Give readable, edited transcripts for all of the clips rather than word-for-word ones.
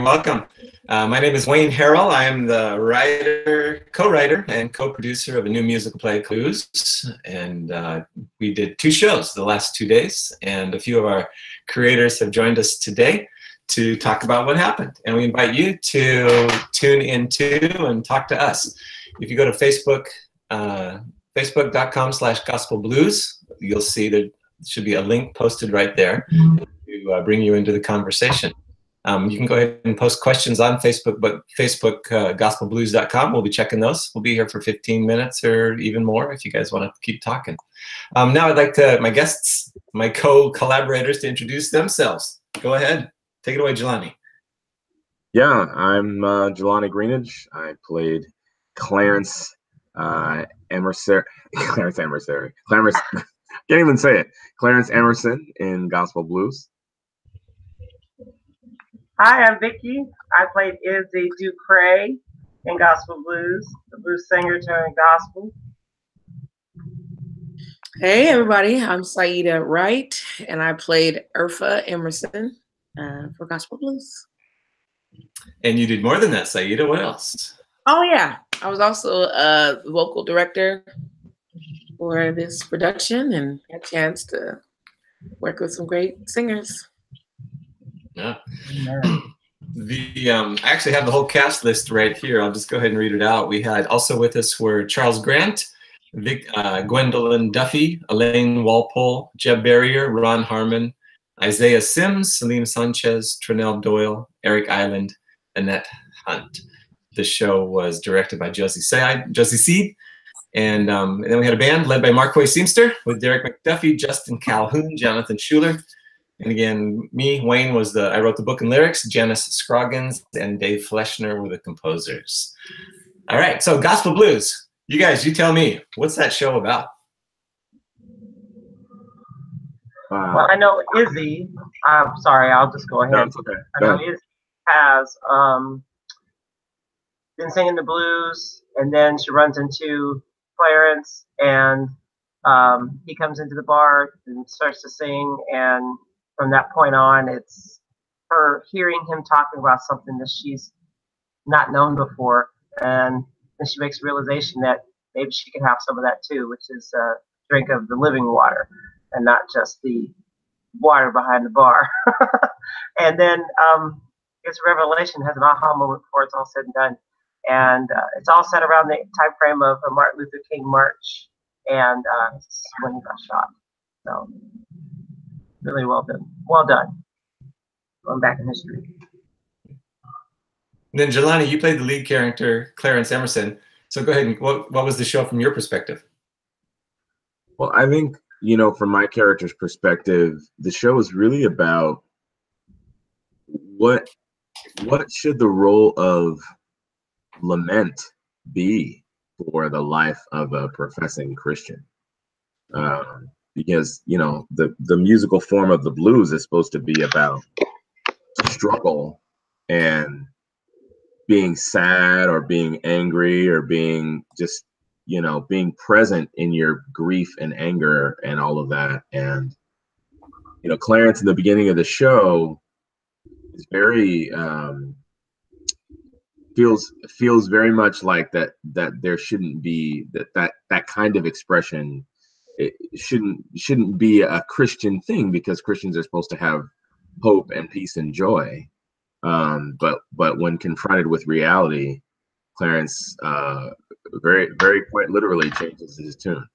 welcome. My name is Wayne Harrel. I am the writer, co-writer, and co-producer of a new musical play, Clues. And we did 2 shows the last 2 days, and a few of our creators have joined us today to talk about what happened. And we invite you to tune in too and talk to us. If you go to Facebook, facebook.com/gospelblues, you'll see there should be a link posted right there to bring you into the conversation. You can go ahead and post questions on Facebook, but Facebook, gospelblues.com. We'll be checking those. We'll be here for 15 minutes or even more if you guys want to keep talking. Now I'd like my guests, my co-collaborators, to introduce themselves. Go ahead. Take it away, Jelani. Yeah, I'm Jelani Greenidge. I played Clarence Emerson. Clarence Emerson. Clarence, can't even say it. Clarence Emerson in Gospel Blues. Hi, I'm Vicki. I played Izzy Ducray in Gospel Blues, the blues singer turned gospel. Hey, everybody. I'm Saida Wright, and I played Urfa Emerson for Gospel Blues. And you did more than that, Saida. What else? Oh, yeah. I was also a vocal director for this production and had a chance to work with some great singers. Yeah. I actually have the whole cast list right here. I'll just go ahead and read it out. We had also with us were Charles Grant, Gwendolyn Duffy, Elaine Walpole, Jeb Barrier, Ron Harmon, Isaiah Sims, Salim Sanchez, Trinell Doyle, Eric Island, Annette Hunt. The show was directed by Josie Seed. And then we had a band led by Marquay Seamster with Derek McDuffie, Justin Calhoun, Jonathan Schuler. And again, Wayne, I wrote the book and lyrics. Janice Scroggins and Dave Fleschner were the composers. All right, so Gospel Blues. You guys, you tell me, what's that show about? Well, I know Izzy. I'm sorry, I'll just go ahead. No, it's okay. I know Izzy has been singing the blues, and then she runs into Clarence, and he comes into the bar and starts to sing, and from that point on, it's her hearing him talking about something that she's not known before, and then she makes a realization that maybe she can have some of that too, which is a drink of the living water and not just the water behind the bar. And then it's a revelation, has an aha moment before it's all said and done. And it's all set around the time frame of the Martin Luther King March and when he got shot. So really well done. Well done. Going back in history. And then Jelani, you played the lead character, Clarence Emerson. So go ahead and what was the show from your perspective? Well, I think, from my character's perspective, the show is really about what should the role of lament be for the life of a professing Christian. Because, the musical form of the blues is supposed to be about struggle and being sad or being angry or being just, being present in your grief and anger and all of that. And, Clarence in the beginning of the show is very, feels very much like that there shouldn't be that kind of expression. It shouldn't be a Christian thing, because Christians are supposed to have hope and peace and joy. But when confronted with reality, Clarence very, very quite literally changes his tune.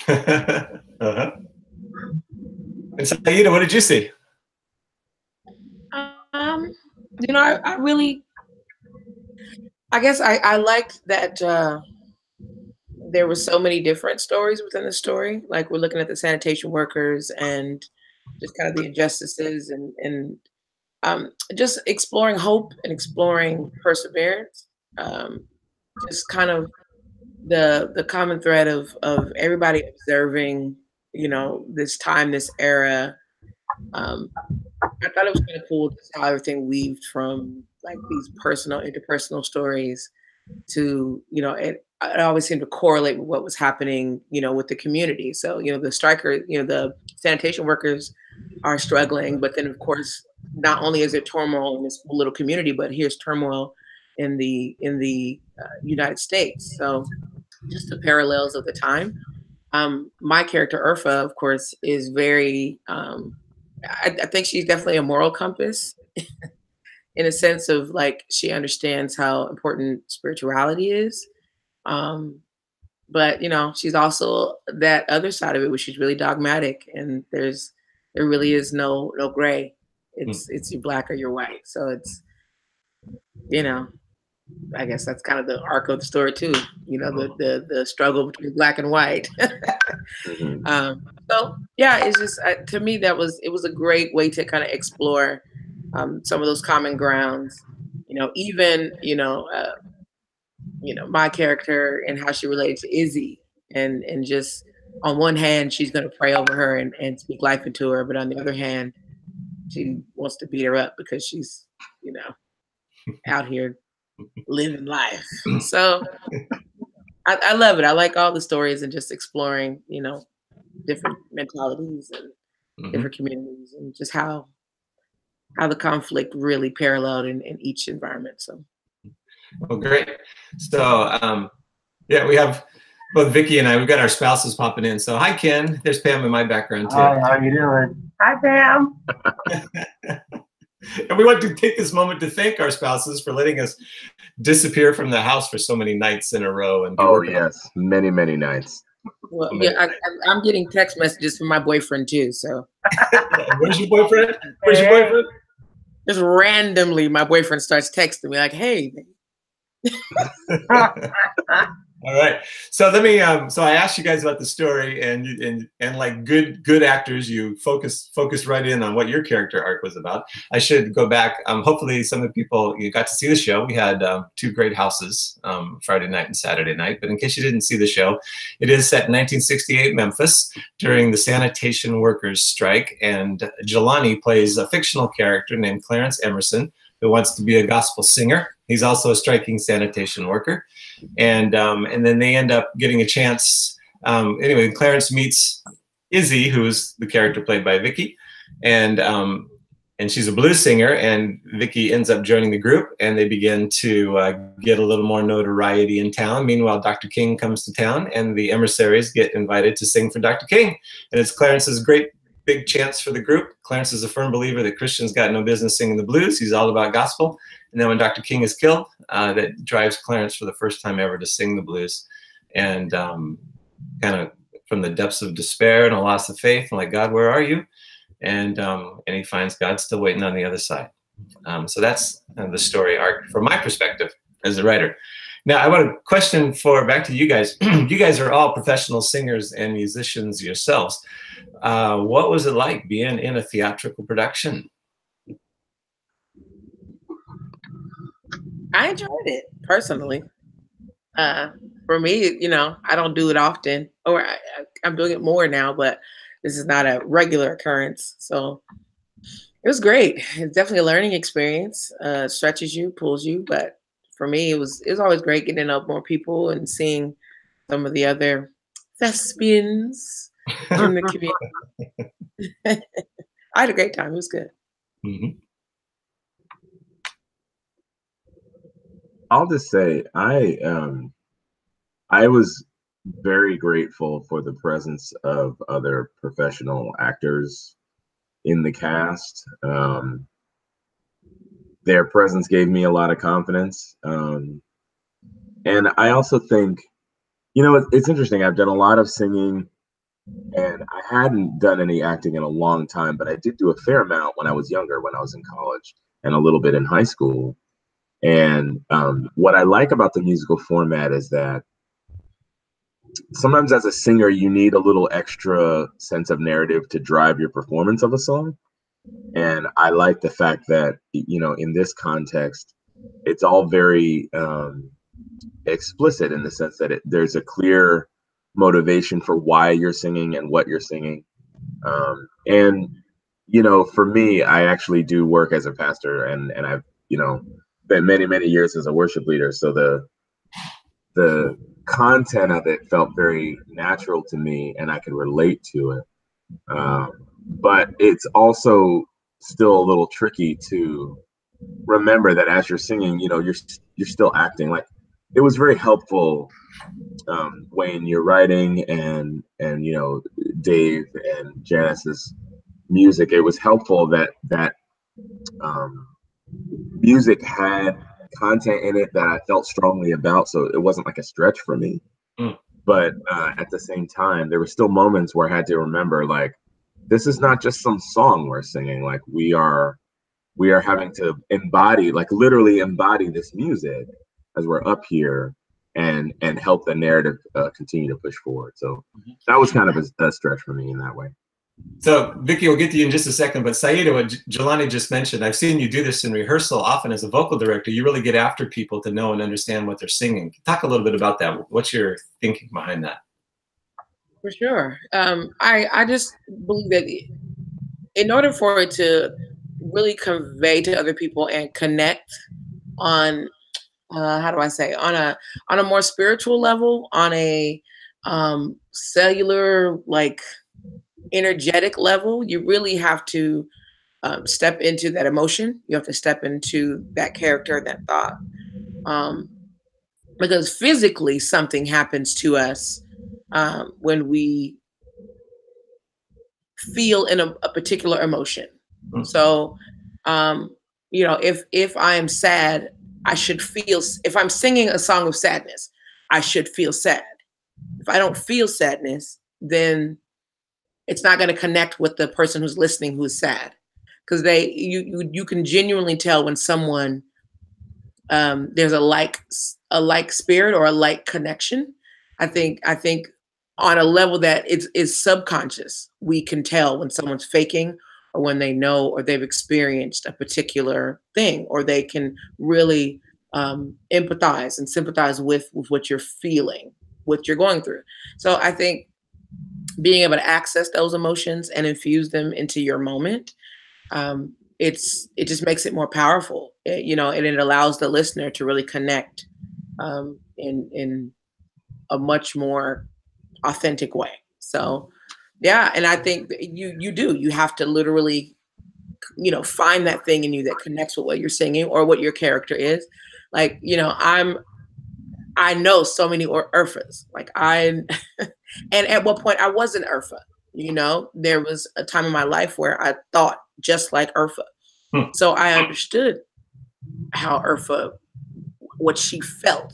Uh-huh. And Saida, what did you see? I guess I liked that there were so many different stories within the story. Like, we're looking at the sanitation workers and just kind of the injustices and just exploring hope and exploring perseverance. Just kind of the common thread of everybody observing, this time, this era. I thought it was kind of cool just how everything weaved from like these interpersonal stories to, it always seemed to correlate with what was happening, with the community. So, the striker, the sanitation workers are struggling, but then of course not only is there turmoil in this little community, but here's turmoil in the United States. So just the parallels of the time. My character Urfa, of course, is very. I think she's definitely a moral compass in a sense of like she understands how important spirituality is. Um, but you know, she's also that other side of it, where she's really dogmatic, and there really is no gray. It's you're black or you're white. So it's, you know, I guess that's kind of the arc of the story too. You know, the struggle between black and white. So yeah, it's just to me it was a great way to kind of explore some of those common grounds. You know, even my character and how she related to Izzy, and just on one hand she's going to pray over her and speak life into her, but on the other hand she wants to beat her up because she's out here living life. So I love it. I like all the stories and just exploring different mentalities and different communities, and just how the conflict really paralleled in each environment. So well, great. So yeah, we have both Vicki and I, we've got our spouses popping in. So hi, Ken. There's Pam in my background too. Hi, how are you doing? Hi, Pam. And we want to take this moment to thank our spouses for letting us disappear from the house for so many nights in a row. And yes, many nights. Well, yeah, I'm getting text messages from my boyfriend too. So where's your boyfriend? Where's your boyfriend? Just randomly, my boyfriend starts texting me like, "Hey." All right. So let me. So I asked you guys about the story, and like good actors, you focus right in on what your character arc was about. I should go back. Hopefully, some of the people you got to see the show. We had two great houses, Friday night and Saturday night. But in case you didn't see the show, it is set in 1968 Memphis during the sanitation workers strike, and Jelani plays a fictional character named Clarence Emerson who wants to be a gospel singer. He's also a striking sanitation worker. And then they end up getting a chance. Anyway, Clarence meets Izzy, who is the character played by Vicki, and she's a blues singer. And Vicki ends up joining the group, and they begin to get a little more notoriety in town. Meanwhile, Dr. King comes to town, and the emissaries get invited to sing for Dr. King. And it's Clarence's great big chance for the group. Clarence is a firm believer that Christians got no business singing the blues. He's all about gospel. And then when Dr. King is killed, that drives Clarence for the first time ever to sing the blues. And kind of from the depths of despair and a loss of faith, and like, God, where are you? And he finds God still waiting on the other side. So that's the story arc from my perspective as a writer. Now, I want a question back to you guys. You guys are all professional singers and musicians yourselves. What was it like being in a theatrical production? I enjoyed it personally. For me, I don't do it often, or I'm doing it more now, but this is not a regular occurrence. So it was great. It's definitely a learning experience. Stretches you, pulls you, but for me, it was always great getting to know more people and seeing some of the other thespians in the community. I had a great time. It was good. Mm-hmm. I'll just say I was very grateful for the presence of other professional actors in the cast. Their presence gave me a lot of confidence. And I also think, it's interesting. I've done a lot of singing, and I hadn't done any acting in a long time, but I did do a fair amount when I was younger, when I was in college, and a little bit in high school. And what I like about the musical format is that sometimes as a singer, you need a little extra sense of narrative to drive your performance of a song. And I like the fact that, in this context, it's all very explicit in the sense that there's a clear motivation for why you're singing and what you're singing. And for me, I actually do work as a pastor, and I've, spent many years as a worship leader. So the content of it felt very natural to me, and I could relate to it. But it's also still a little tricky to remember that as you're singing, you're still acting. Like, it was very helpful, Wayne, your writing and Dave and Janice's music. It was helpful that music had content in it that I felt strongly about, so it wasn't like a stretch for me. But at the same time, there were still moments where I had to remember, like, this is not just some song we're singing. Like, we are having to embody, like literally embody this music as we're up here and help the narrative continue to push forward. So that was kind of a stretch for me in that way. So Vicki, we'll get to you in just a second, but Saida, what Jelani just mentioned, I've seen you do this in rehearsal often as a vocal director. You really get after people to know and understand what they're singing. Talk a little bit about that. What's your thinking behind that? For sure. I just believe that in order for it to really convey to other people and connect on, how do I say, on a more spiritual level, on a cellular, like, energetic level, you really have to step into that emotion. You have to step into that character, that thought, because physically something happens to us when we feel in a particular emotion. So, if I am sad, I should feel. If I'm singing a song of sadness, I should feel sad. If I don't feel sadness, then it's not going to connect with the person who's listening who is sad, because you can genuinely tell when someone there's a like spirit or a like connection. I think on a level that is subconscious, we can tell when someone's faking or when they know or they've experienced a particular thing, or they can really empathize and sympathize with what you're feeling, what you're going through. So I think being able to access those emotions and infuse them into your moment, it just makes it more powerful, and it allows the listener to really connect in a much more authentic way. So, yeah, and I think you have to literally, find that thing in you that connects with what you're singing or what your character is. Like, I know so many Urfas. Like, and at what point I was an Urfa. There was a time in my life where I thought just like Urfa. So I understood how Urfa, what she felt,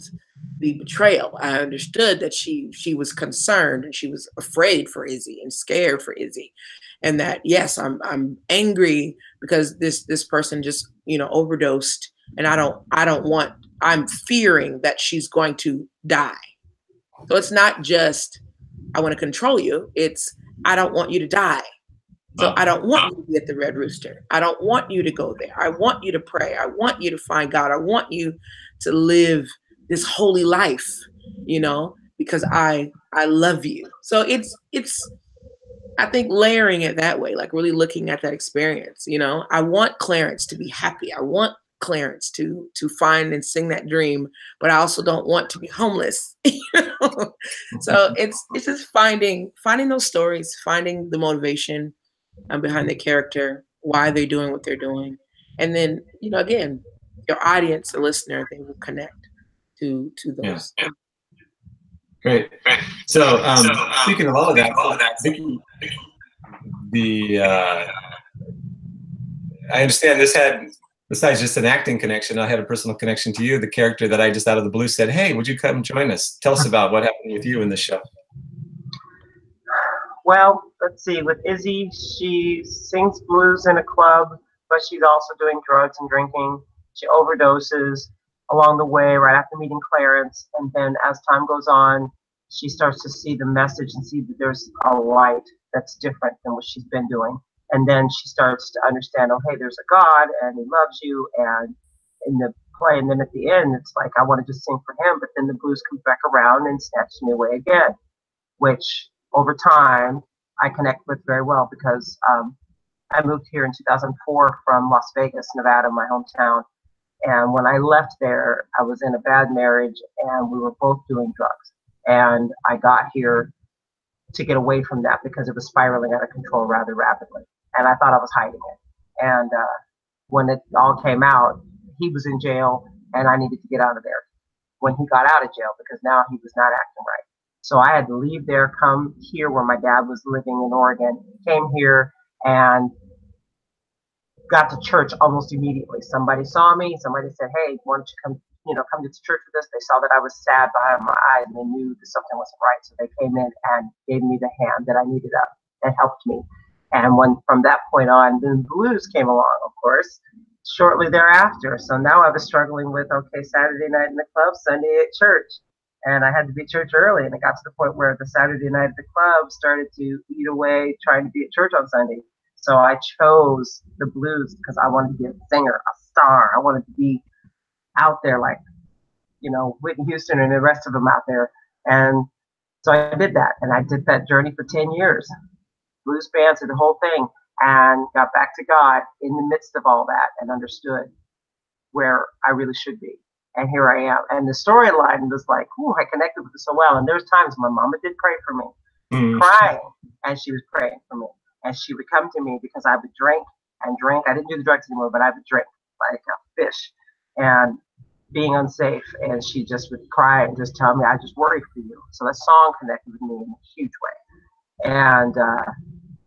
the betrayal. I understood that she was concerned and she was afraid for Izzy and scared for Izzy. And that, yes, I'm angry because this person just, overdosed, and I'm fearing that she's going to die. So it's not just, I want to control you. It's, I don't want you to die. So I don't want you to be at the Red Rooster. I don't want you to go there. I want you to pray. I want you to find God. I want you to live this holy life, because I love you. So it's I think layering it that way, like really looking at that experience. I want Clarence to be happy. I want Clarence to find and sing that dream, but I also don't want to be homeless. So it's just finding those stories, finding the motivation behind the character, why they're doing what they're doing, and then again, your audience, the listener, they will connect to those. Yeah. Great. So speaking of all of that, Vicki, I understand this had, besides just an acting connection, I had a personal connection to you. The character that I just out of the blue said, "Hey, would you come join us?" Tell us about what happened with you in the show. Well, let's see. With Izzy, she sings blues in a club, but she's also doing drugs and drinking. She overdoses along the way right after meeting Clarence. And then as time goes on, she starts to see the message and see that there's a light that's different than what she's been doing. And then she starts to understand, oh, hey, there's a God and he loves you. And in the play, and then at the end, it's like, I want to just sing for him. But then the blues comes back around and snatches me away again, which over time I connect with very well, because I moved here in 2004 from Las Vegas, Nevada, my hometown. And when I left there, I was in a bad marriage and we were both doing drugs. And I got here to get away from that because it was spiraling out of control rather rapidly. And I thought I was hiding it. And when it all came out, he was in jail, and I needed to get out of there when he got out of jail because now he was not acting right. So I had to leave there, come here where my dad was living in Oregon, came here, and got to church almost immediately. Somebody saw me. Somebody said, "Hey, why don't you come? Come to church with us?" They saw that I was sad behind my eyes, and they knew that something wasn't right. So they came in and gave me the hand that I needed up and helped me. And when from that point on, then blues came along, of course, shortly thereafter. So now I was struggling with Saturday night in the club, Sunday at church. And I had to be at church early, and it got to the point where the Saturday night at the club started to eat away trying to be at church on Sunday. So I chose the blues because I wanted to be a singer, a star. I wanted to be out there like, Whitney Houston and the rest of them out there. And so I did that. And I did that journey for 10 years. Blues bands and the whole thing. And got back to God in the midst of all that and understood where I really should be. And here I am. And the storyline was like, I connected with it so well. And there's times my mama did pray for me, crying, and she was praying for me. And she would come to me because I would drink and drink. I didn't do the drugs anymore, but I would drink like a fish and being unsafe. And she just would cry and just tell me, "I just worry for you." So that song connected with me in a huge way. And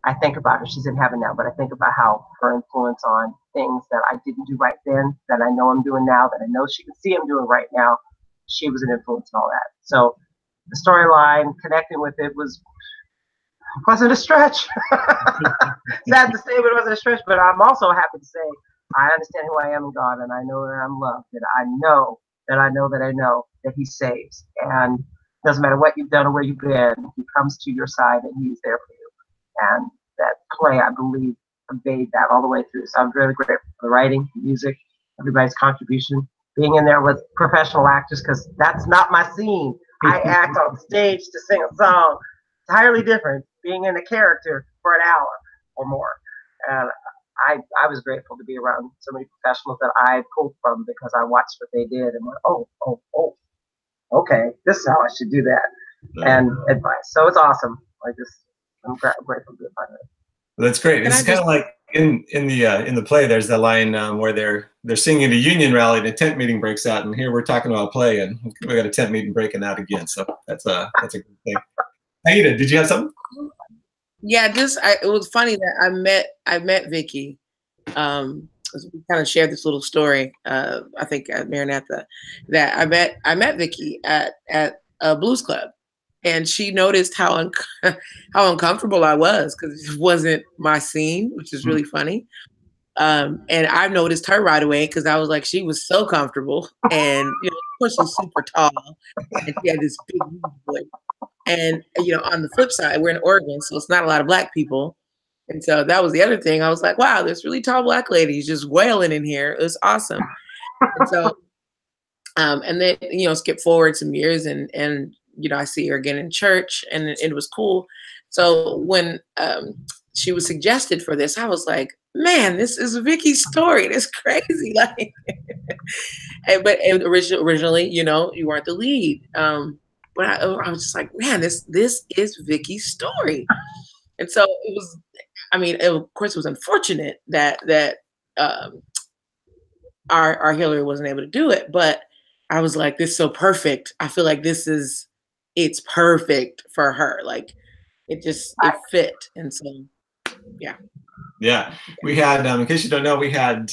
I think about her. She's in heaven now, but I think about how her influence on things that I didn't do right then, that I know I'm doing now, that I know she can see I'm doing right now. She was an influence in all that. So the storyline, connecting with it wasn't a stretch. Sad to say, but it wasn't a stretch. But I'm also happy to say I understand who I am in God, and I know that I'm loved, and I know that He saves. And it doesn't matter what you've done or where you've been, He comes to your side and He's there for you. And that play, I believe, conveyed that all the way through. So I'm really grateful for the writing, the music, everybody's contribution, being in there with professional actors, because that's not my scene. I act on stage to sing a song. Entirely different being in a character for an hour or more. And I was grateful to be around so many professionals that I pulled from because I watched what they did and went, oh, okay, this is how I should do that. And advice. So it's awesome. I'm grateful to be a part of it. That's great. It's kind of like in the play. There's that line where they're singing at a union rally, and a tent meeting breaks out, and here we're talking about a play, and we got a tent meeting breaking out again. So that's a good thing. Aida, did you have something? Yeah, it was funny that I met Vicki. We kind of shared this little story. I think at Maranatha, that I met Vicki at a blues club, and she noticed how uncomfortable I was because it wasn't my scene, which is really funny. And I noticed her right away because I was like, she was so comfortable, and of course she's super tall, and she had this big voice. And, on the flip side, we're in Oregon, so it's not a lot of Black people. And so that was the other thing. I was like, wow, this really tall Black lady is just wailing in here. It was awesome. And so, and then, skip forward some years and I see her again in church, and it was cool. So when she was suggested for this, I was like, man, this is Vicki's story. It's crazy. Like, but originally, you weren't the lead. But I was just like, man, this is Vicki's story. And so it was, of course, it was unfortunate that our Hillary wasn't able to do it. But I was like, this is so perfect. I feel like it's perfect for her. Like it fit. And so, yeah. Yeah, we had, in case you don't know, we had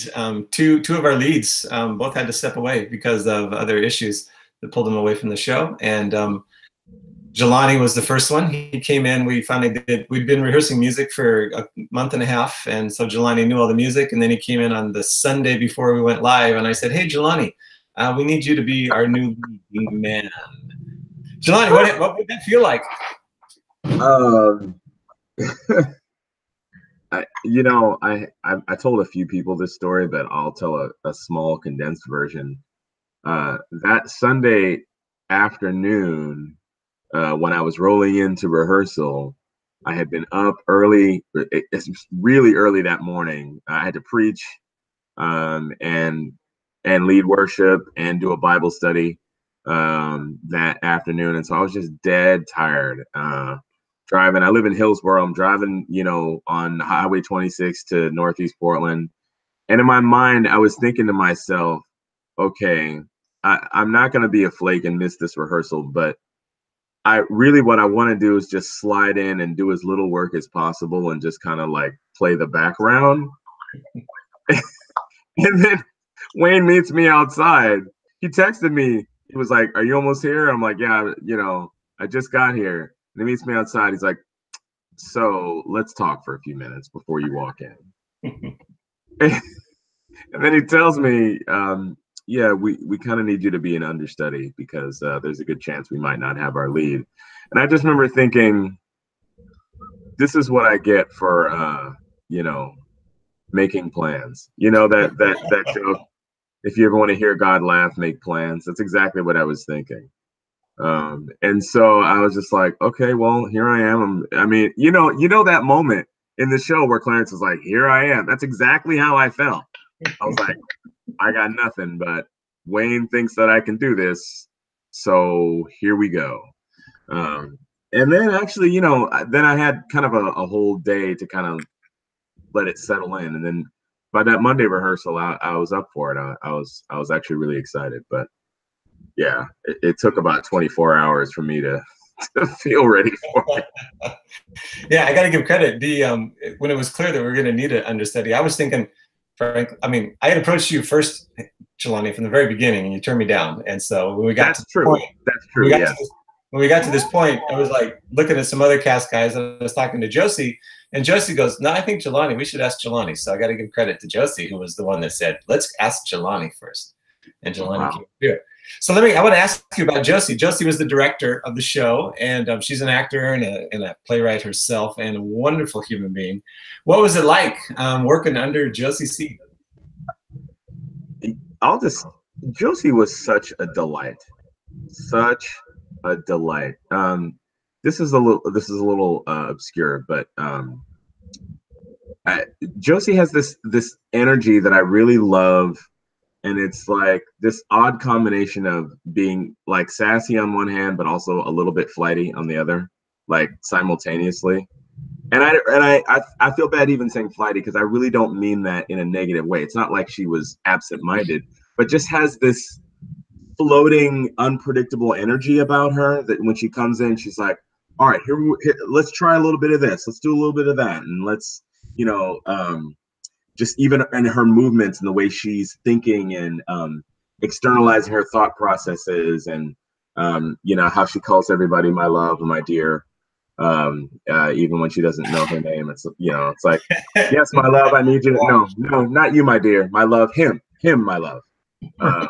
two of our leads both had to step away because of other issues that pulled them away from the show. And Jelani was the first one. He came in. We'd been rehearsing music for a month and a half, and so Jelani knew all the music. And then he came in on the Sunday before we went live, and I said, "Hey, Jelani, we need you to be our new leading man." Jelani, what would that feel like? I told a few people this story, but I'll tell a small condensed version. That Sunday afternoon, when I was rolling into rehearsal, I had been up early. It's really early that morning. I had to preach and lead worship and do a Bible study that afternoon, and so I was just dead tired. driving. I live in Hillsboro. I'm driving, you know, on Highway 26 to Northeast Portland. And in my mind, I was thinking to myself, okay, I'm not going to be a flake and miss this rehearsal, but what I want to do is just slide in and do as little work as possible and just kind of like play the background. And then Wayne meets me outside. He texted me. He was like, "Are you almost here?" I'm like, "Yeah, you know, I just got here." And he meets me outside. He's like, "So let's talk for a few minutes before you walk in." And then he tells me, "Yeah, we kind of need you to be an understudy because there's a good chance we might not have our lead." And I just remember thinking, this is what I get for, you know, making plans. You know, that joke, if you ever want to hear God laugh, make plans. That's exactly what I was thinking. And so I was just like, okay, well, here I am. I mean, you know that moment in the show where Clarence was like, here I am. That's exactly how I felt. I was like, I got nothing, but Wayne thinks that I can do this. So here we go. And then actually, you know, then I had kind of a whole day to kind of let it settle in. And then by that Monday rehearsal, I was up for it. I was actually really excited, but yeah, it took about 24 hours for me to feel ready for it. Yeah, I got to give credit. When it was clear that we were going to need an understudy, I was thinking, Frank, I mean, I had approached you first, Jelani, from the very beginning, and you turned me down. And so when we got That's true. When we got to this point, I was like looking at some other cast guys, and I was talking to Josie, and Josie goes, "No, I think Jelani. We should ask Jelani." So I got to give credit to Josie, who was the one that said, "Let's ask Jelani first." And Jelani came here. So I want to ask you about Josie. Josie was the director of the show, and she's an actor and a playwright herself, and a wonderful human being. What was it like working under Josie C? Josie was such a delight, such a delight. This is a little obscure, but Josie has this energy that I really love. And it's like this odd combination of being like sassy on one hand, but also a little bit flighty on the other, like simultaneously. And I feel bad even saying flighty because I really don't mean that in a negative way. It's not like she was absent-minded, but just has this floating, unpredictable energy about her that when she comes in, she's like, "All right, here let's try a little bit of this. Let's do a little bit of that, and let's, you know." Just even in her movements and the way she's thinking and externalizing her thought processes and, you know, how she calls everybody my love or my dear, even when she doesn't know her name. It's, you know, it's like, yes, my love, I need you to, no, not you, my dear, my love, him, my love. I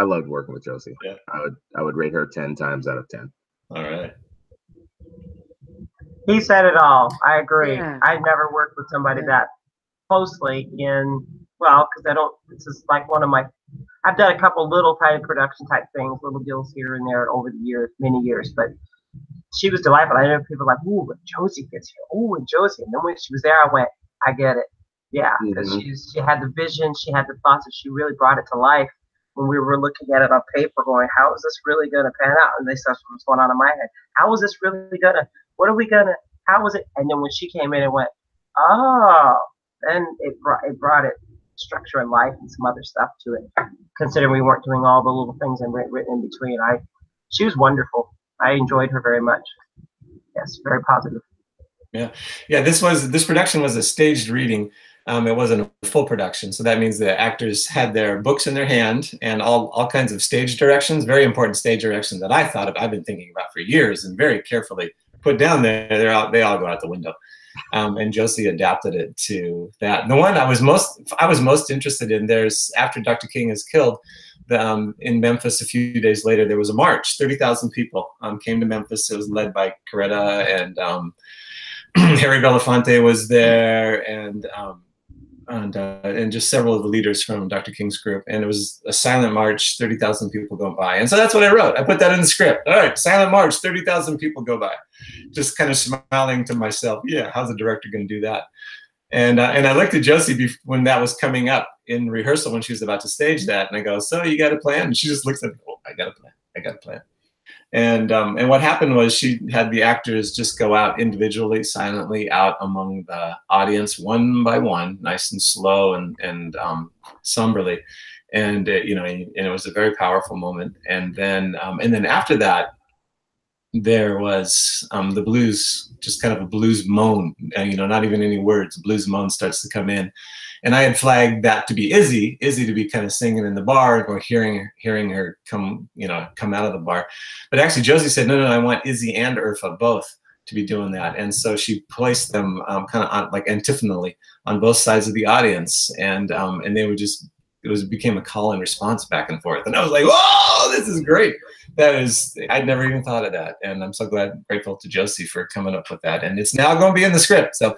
loved working with Josie. Yeah. I would rate her 10 times out of 10. All right. He said it all. I agree. Yeah. I've never worked with somebody that closely because this is like I've done a couple little tiny production type things, little deals here and there over the years, many years, but she was delightful. I know people were like, "Ooh, when Josie gets here, ooh, and Josie." And then when she was there, I went, I get it. Yeah, because she had the vision, she had the thoughts, and she really brought it to life. When we were looking at it on paper, going, "How is this really going to pan out?" And that's what was going on in my head. How is this really going to? What are we gonna? How was it? And then when she came in and went, "Oh," then it brought it structure and life and some other stuff to it. Considering we weren't doing all the little things and written in between, she was wonderful. I enjoyed her very much. Yes, very positive. Yeah. This production was a staged reading. It wasn't a full production, so that means the actors had their books in their hand and all kinds of stage directions, very important stage direction that I've been thinking about for years and very carefully put down there. They all go out the window. And Josie adapted it to that. The one I was most interested in, there's after Dr. King is killed, in Memphis a few days later, there was a march. 30,000 people came to Memphis. It was led by Coretta, and Harry Belafonte was there, and just several of the leaders from Dr. King's group. And it was a silent march, 30,000 people go by. And so that's what I wrote. I put that in the script. All right, silent march, 30,000 people go by. Just kind of smiling to myself. Yeah, how's the director going to do that? And I looked at Josie when that was coming up in rehearsal when she was about to stage that. And I go, "So you got a plan?" And she just looks at me, "Oh, I got a plan. I got a plan." And what happened was she had the actors just go out individually, silently out among the audience, one by one, nice and slow and somberly. And you know, and it was a very powerful moment. And then after that, there was the blues, just kind of a blues moan, you know, not even any words. Blues moan starts to come in, and I had flagged that to be Izzy to be kind of singing in the bar or hearing her come out of the bar. But actually, Josie said, no, I want Izzy and Urfa both to be doing that, and so she placed them kind of on, like antiphonally on both sides of the audience, and they would just. Became a call and response back and forth. And I was like, whoa, this is great. I'd never even thought of that. And I'm so grateful to Josie for coming up with that. And it's now going to be in the script. So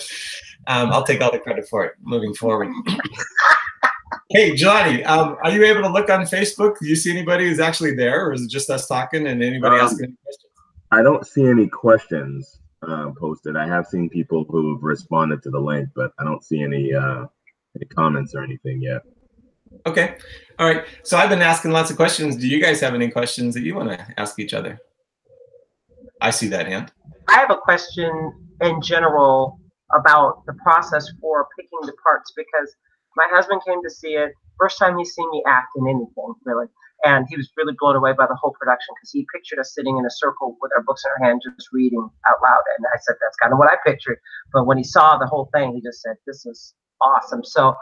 I'll take all the credit for it moving forward. Hey, Jelani, are you able to look on Facebook? Do you see anybody who's actually there, or is it just us talking and anybody asking any questions? I don't see any questions posted. I have seen people who've responded to the link, but I don't see any comments or anything yet. Okay. All right. So I've been asking lots of questions. Do you guys have any questions that you want to ask each other? I see that hand. I have a question in general about the process for picking the parts, because my husband came to see it. First time he's seen me act in anything, really. And he was really blown away by the whole production, because he pictured us sitting in a circle with our books in our hand, just reading out loud. And I said, that's kind of what I pictured. But when he saw the whole thing, he just said, this is awesome. So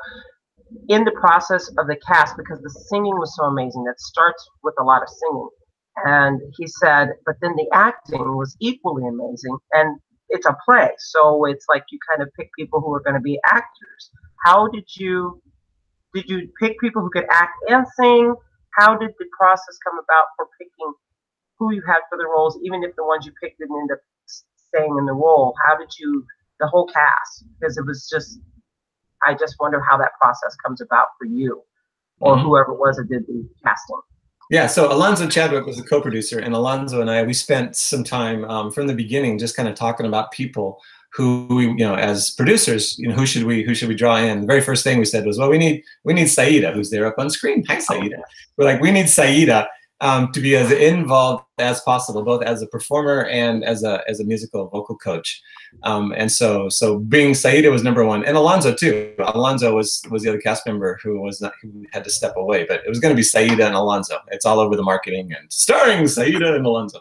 in the process of the cast, because the singing was so amazing, that starts with a lot of singing. And he said, but then the acting was equally amazing. And it's a play, so it's like you kind of pick people who are going to be actors. How did you pick people who could act and sing? How did the process come about for picking who you had for the roles, even if the ones you picked didn't end up staying in the role? How did the whole cast? Because it was just, I just wonder how that process comes about for you, or whoever it was that did the casting. Yeah, so Alonzo Chadwick was the co-producer, and Alonzo and I, we spent some time from the beginning just kind of talking about people who we, as producers, who should we draw in? The very first thing we said was, well, we need Saida, who's there up on screen. Hi, Saida. We're like, we need Saida to be as involved as possible, both as a performer and as a musical vocal coach. And so being Saida was number one, and Alonzo too. Alonzo was the other cast member who had to step away, but it was going to be Saida and Alonzo. It's all over the marketing and starring Saida and Alonzo.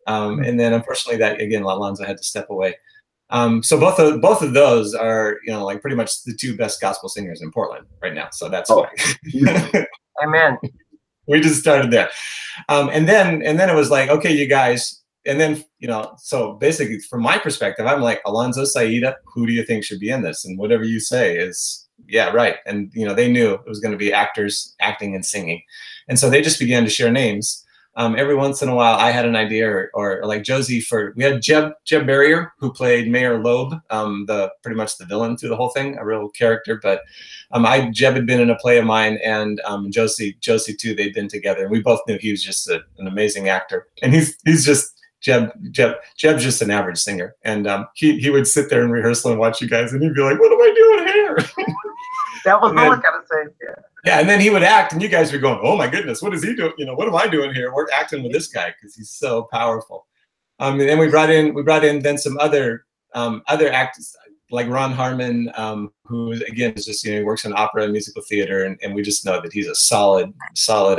And then unfortunately that again, Alonzo had to step away. So both of those are like pretty much the two best gospel singers in Portland right now. So that's why. Amen. We just started there. And then it was like, okay, you guys, and then, so basically from my perspective, I'm like, Alonzo, Saida, who do you think should be in this? And whatever you say is, yeah, right. And, they knew it was going to be actors acting and singing. And so they just began to share names. Every once in a while, I had an idea, or like Josie, we had Jeb Barrier, who played Mayor Loeb, pretty much the villain through the whole thing, a real character. But Jeb had been in a play of mine, and Josie too. They'd been together, and we both knew he was just an amazing actor. And he's just Jeb's just an average singer, and he would sit there in rehearsal and watch you guys, and he'd be like, "What am I doing here?" That was all I gotta say. Yeah. Yeah, and then he would act, and you guys were going, "Oh my goodness, what is he doing? What am I doing here? We're acting with this guy because he's so powerful." And then we brought in then some other actors like Ron Harmon, who again is just he works in opera and musical theater, and we just know that he's a solid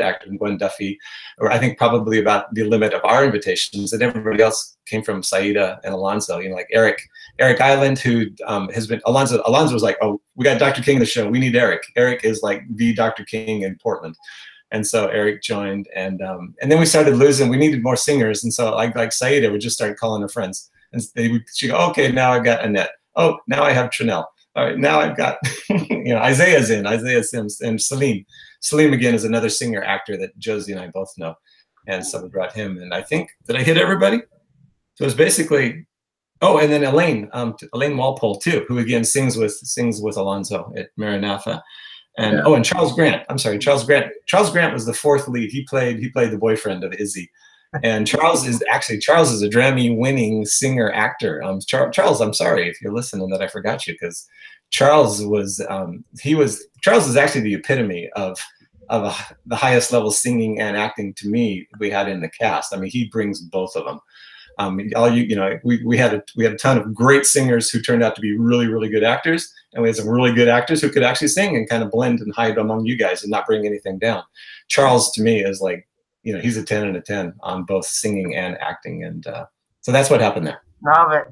actor. And Gwen Duffy, or I think probably about the limit of our invitations, and everybody else came from Saida and Alonzo. Like Eric Island, who has been Alonzo was like, oh, we got Dr. King in the show. We need Eric. Eric is like the Dr. King in Portland. And so Eric joined, and then we started losing. We needed more singers, and so like Saida would just start calling her friends, and she'd go, okay, now I've got Annette. Oh, now I have Trinell. All right, now I've got Isaiah Sims, and Salim. Salim again is another singer actor that Josie and I both know, and so we brought him. And I think, did I hit everybody? So it's basically, and then Elaine Walpole too, who again sings with Alonzo at Maranatha. And yeah. And Charles Grant. I'm sorry, Charles Grant. Charles Grant was the fourth lead. He played the boyfriend of Izzy. And Charles is a Grammy-winning singer-actor. Charles, I'm sorry if you're listening that I forgot you, because Charles is actually the epitome of the highest level singing and acting to me we had in the cast. I mean, he brings both of them. We had a ton of great singers who turned out to be really, really good actors, and we had some really good actors who could actually sing and kind of blend and hide among you guys and not bring anything down. Charles, to me, is like, he's a 10 and a 10 on both singing and acting, and so that's what happened there. Love it.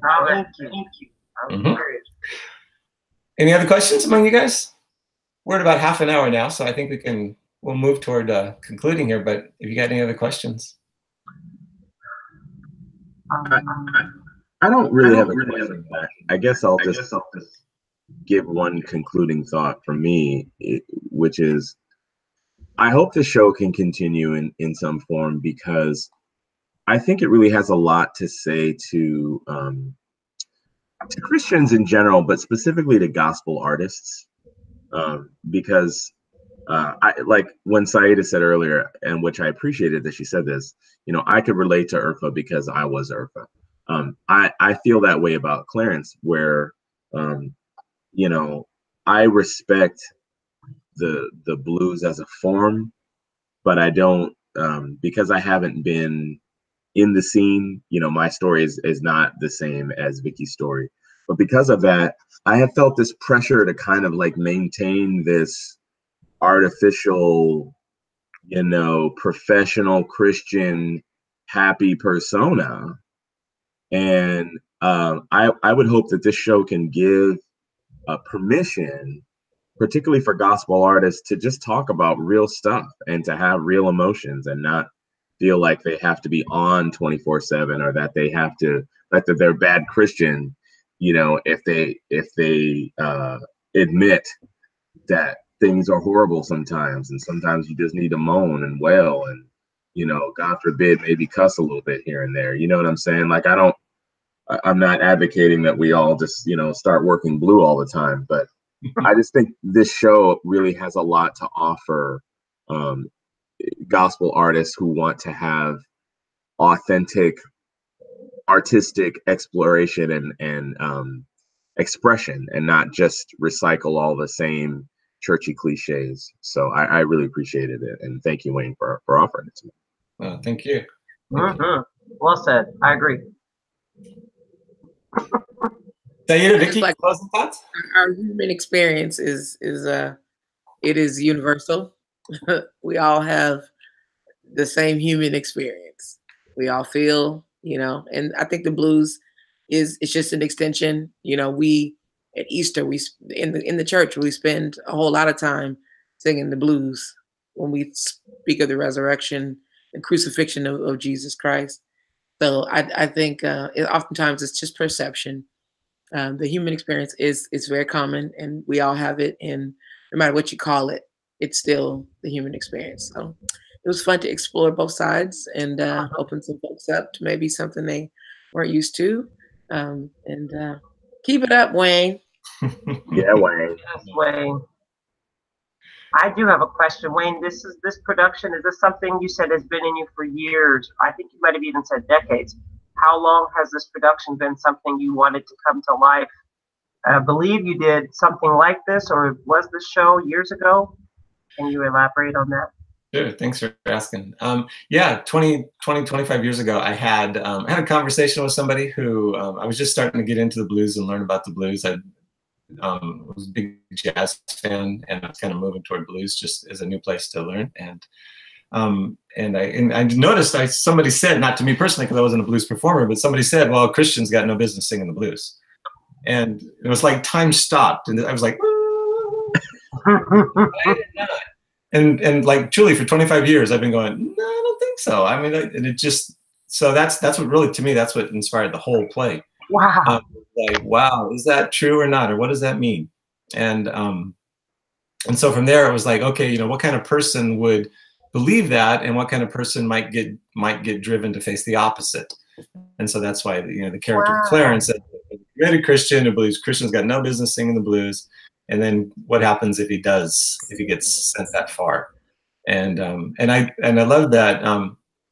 Thank you. Mm-hmm. Any other questions among you guys? We're at about half an hour now, so I think we'll move toward concluding here. But if you got any other questions. I don't really have a question. I guess I'll just give one concluding thought from me, which is I hope the show can continue in some form, because I think it really has a lot to say to Christians in general, but specifically to gospel artists, because I like when Saida said earlier, and which I appreciated that she said this, I could relate to Urfa because I was Urfa. I feel that way about Clarence, where, I respect the blues as a form, but I don't, because I haven't been in the scene, my story is not the same as Vicki's story. But because of that, I have felt this pressure to kind of like maintain this artificial, professional Christian happy persona. And I would hope that this show can give permission, particularly for gospel artists, to just talk about real stuff and to have real emotions and not feel like they have to be on 24/7, or that they have to, that they're bad Christian, if they admit that things are horrible sometimes, and sometimes you just need to moan and wail and, God forbid, maybe cuss a little bit here and there. You know what I'm saying? Like, I'm not advocating that we all just, start working blue all the time, but I just think this show really has a lot to offer gospel artists who want to have authentic artistic exploration and expression, and not just recycle all the same churchy cliches. So I really appreciated it, and thank you, Wayne, for offering it to me. Well, thank you. Mm-hmm. Well said. I agree. Saida, Vicki, like, closing thoughts? Our human experience is universal. We all have the same human experience. We all feel, and I think the blues it's just an extension. We at Easter, we in the church, we spend a whole lot of time singing the blues when we speak of the resurrection and crucifixion of Jesus Christ. So I think oftentimes it's just perception. The human experience is very common, and we all have it. And no matter what you call it, it's still the human experience. So it was fun to explore both sides and open some folks up to maybe something they weren't used to. And keep it up, Wayne. Yeah, Wayne. Yes, Wayne. I do have a question, Wayne. This production, is this something you said has been in you for years? I think you might have even said decades. How long has this production been something you wanted to come to life? I believe you did something like this, or was this show years ago? Can you elaborate on that? Sure, thanks for asking. Yeah, 25 years ago, I had a conversation with somebody who I was just starting to get into the blues and learn about the blues. I was a big jazz fan, and I was kind of moving toward blues just as a new place to learn. And I noticed somebody said, not to me personally because I wasn't a blues performer, but somebody said, well, Christians got no business singing the blues. And it was like time stopped, and I was like, I did not. And like truly for 25 years, I've been going, no, I don't think so. I mean, and it just, so that's what really, to me, that's what inspired the whole play. Wow. Like, wow, is that true or not? Or what does that mean? And so from there, it was like, okay, what kind of person would believe that, and what kind of person might get driven to face the opposite? And so that's why, the character of Clarence, a committed Christian who believes Christians got no business singing the blues. And then what happens if he gets sent that far? And I love that.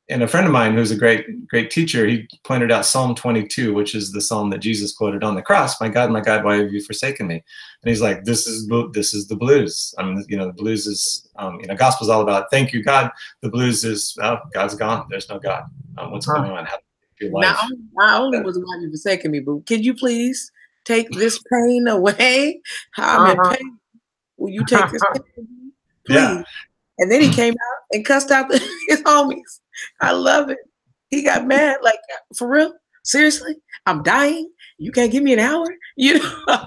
and a friend of mine who's a great teacher, he pointed out Psalm 22, which is the psalm that Jesus quoted on the cross. My God, why have you forsaken me? And he's like, this is the blues. I mean, you know, the blues is, you know, gospel's all about thank you, God. The blues is, oh, God's gone. There's no God. What's going on? How your life? Not only was why you forsaken me, but could you please take this pain away? I'm in pain. Will you take this pain away? Please. Yeah. And then he came out and cussed out his homies. I love it. He got mad, like, for real? Seriously? I'm dying? You can't give me an hour? You know?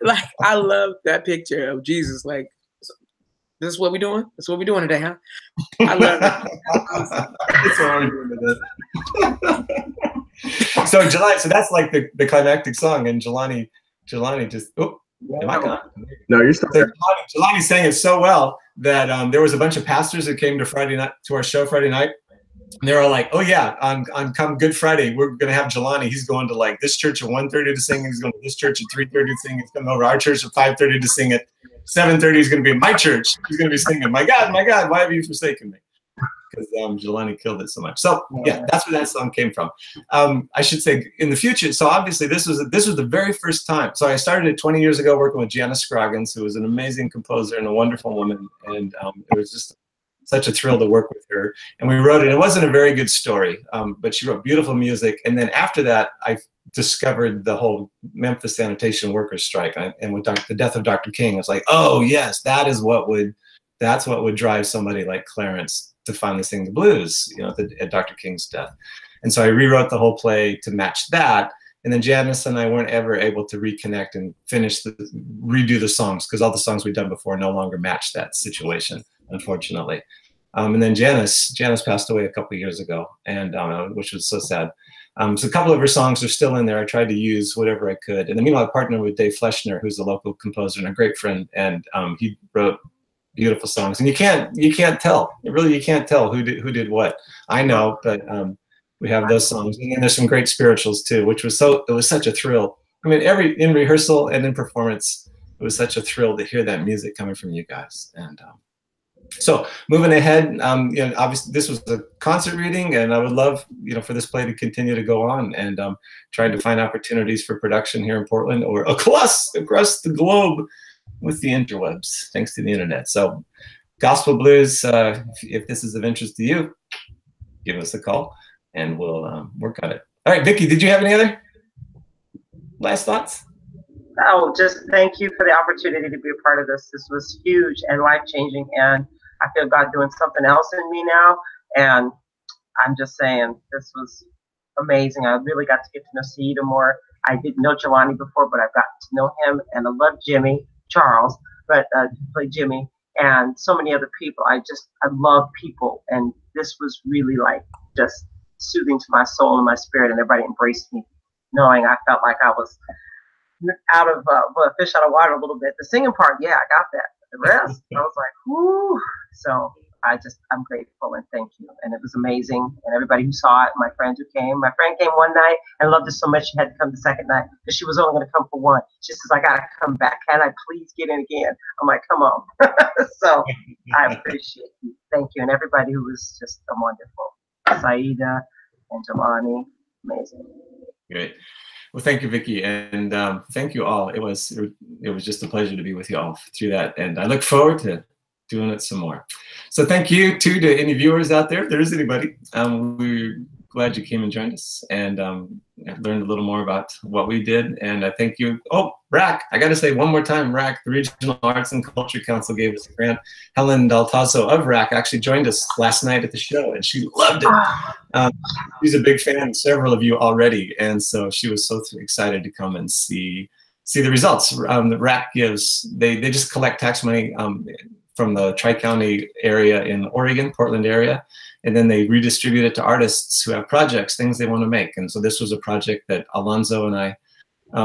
Like, I love that picture of Jesus. Like, this is what we're doing? This is what we're doing today, huh? I love it. That's what we're doing today. So Jelani, so that's like the climactic song, and Jelani just, oh, am I gone? No, you're still there. Jelani sang it so well that there was a bunch of pastors that came to our show Friday night. And they were all like, oh yeah, on come Good Friday, we're going to have Jelani. He's going to like this church at 1:30 to sing. He's going to this church at 3:30 to sing. He's coming over our church at 5:30 to sing it. 7:30 is going to be in my church. He's going to be singing, my God, why have you forsaken me? Because Jelani killed it so much. So yeah, that's where that song came from. I should say in the future. So obviously this was the very first time. So I started it 20 years ago working with Janice Scroggins, who was an amazing composer and a wonderful woman. And it was just such a thrill to work with her. And we wrote it. It wasn't a very good story, but she wrote beautiful music. And then after that, I discovered the whole Memphis sanitation workers strike. And with the death of Dr. King, I was like, oh yes, that's what would drive somebody like Clarence to finally sing the blues, you know, at Dr. King's death. And so I rewrote the whole play to match that. And then Janice and I weren't ever able to reconnect and redo the songs, because all the songs we'd done before no longer matched that situation, unfortunately. And then Janice passed away a couple of years ago, and which was so sad. So a couple of her songs are still in there. I tried to use whatever I could. And then meanwhile, I partnered with Dave Fleschner, who's a local composer and a great friend, and he wrote beautiful songs. And you can't tell. You can't tell who did what. I know, but we have those songs, and then there's some great spirituals too, which was it was such a thrill. I mean, in rehearsal and in performance, it was such a thrill to hear that music coming from you guys. And so moving ahead, you know, obviously this was a concert reading, and I would love, you know, for this play to continue to go on, and trying to find opportunities for production here in Portland or across the globe with the interwebs, thanks to the internet. So gospel blues, if this is of interest to you, give us a call and we'll work on it. All right, Vicki, did you have any other last thoughts? Oh, just thank you for the opportunity to be a part of this. This was huge and life-changing, and I feel God doing something else in me now. And I'm just saying, this was amazing. I really got to get to know Saida more. I didn't know Jelani before, but I've gotten to know him, and I love Jimmy Charles, but play Jimmy, and so many other people. I love people, and this was really like just soothing to my soul and my spirit, and everybody embraced me, knowing I felt like I was out of fish out of water a little bit. The singing part, yeah, I got that. But the rest, I was like, whoo. So I'm grateful and thank you. And it was amazing. And everybody who saw it, my friends who came. My friend came one night and loved it so much she had to come the second night because she was only going to come for one. She says, I got to come back. Can I please get in again? I'm like, come on. So I appreciate you. Thank you. And everybody who was just wonderful. Saida and Jelani, amazing. Great. Well, thank you, Vicki, and thank you all. It was just a pleasure to be with you all through that, and I look forward to doing it some more. So thank you too to any viewers out there, if there is anybody. We're glad you came and joined us, and learned a little more about what we did. And I thank you. Oh, RAC! I got to say one more time, RAC, the Regional Arts and Culture Council gave us a grant. Helen Daltazo of RAC actually joined us last night at the show, and she loved it. She's a big fan of several of you already, and so she was so excited to come and see the results. The RAC gives, they just collect tax money from the Tri-County area in Oregon, Portland area, and then they redistribute it to artists who have projects, things they want to make. And so this was a project that Alonzo and I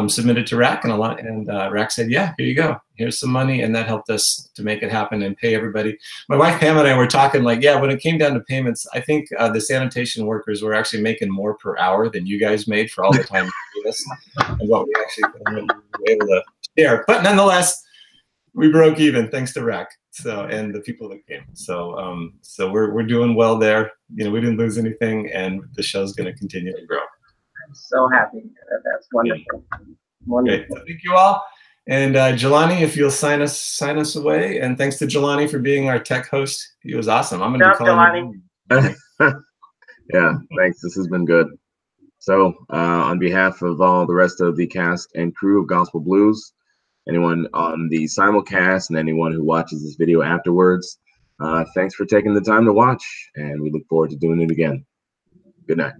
submitted to RAC, and RAC said, yeah, here you go. Here's some money, and that helped us to make it happen and pay everybody. My wife Pam and I were talking like, yeah, when it came down to payments, I think the sanitation workers were actually making more per hour than you guys made for all the time you gave us, and what we actually were able to share. But nonetheless, we broke even thanks to Rack. So, and the people that came. So, so we're doing well there. You know, we didn't lose anything, and the show's going to continue to grow. I'm so happy. That's wonderful. Yeah. Wonderful. Great. So thank you all. And Jelani, if you'll sign us away. And thanks to Jelani for being our tech host. He was awesome. I'm going to be calling Jelani. Yeah, thanks. This has been good. So, on behalf of all the rest of the cast and crew of Gospel Blues, anyone on the simulcast and anyone who watches this video afterwards, thanks for taking the time to watch, and we look forward to doing it again. Good night.